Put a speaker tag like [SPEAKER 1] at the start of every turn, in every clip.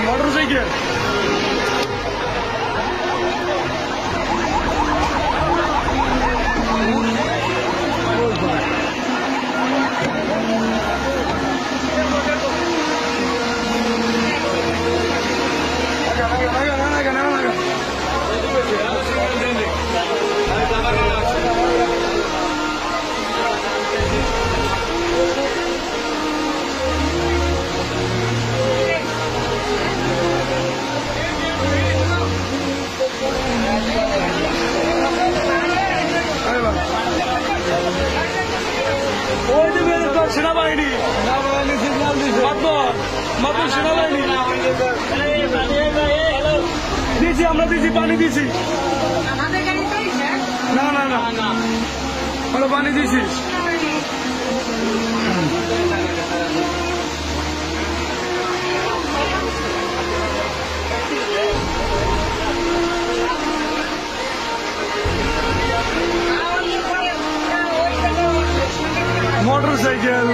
[SPEAKER 1] Motorcycle সেনাবাহিনী মাত্র সেনাবাহিনী দিয়েছি, আমরা দিয়েছি, পানি দিয়েছি। না না না আমরা পানি দিয়েছি। মোটরসাইকেল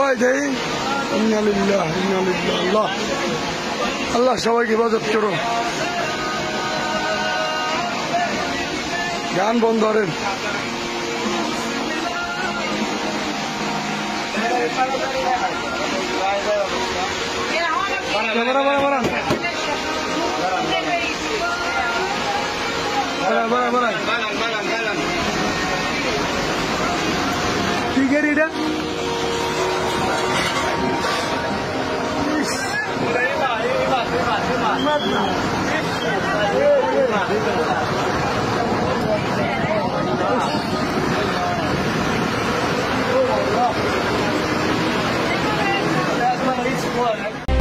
[SPEAKER 1] ওই দেই আল্লাহ আল্লাহ সবাইকে হেফাজত করো। গান বন্ধ করেন। ক্যামেরা বাড়ান ঠিক আছে এটা Oh,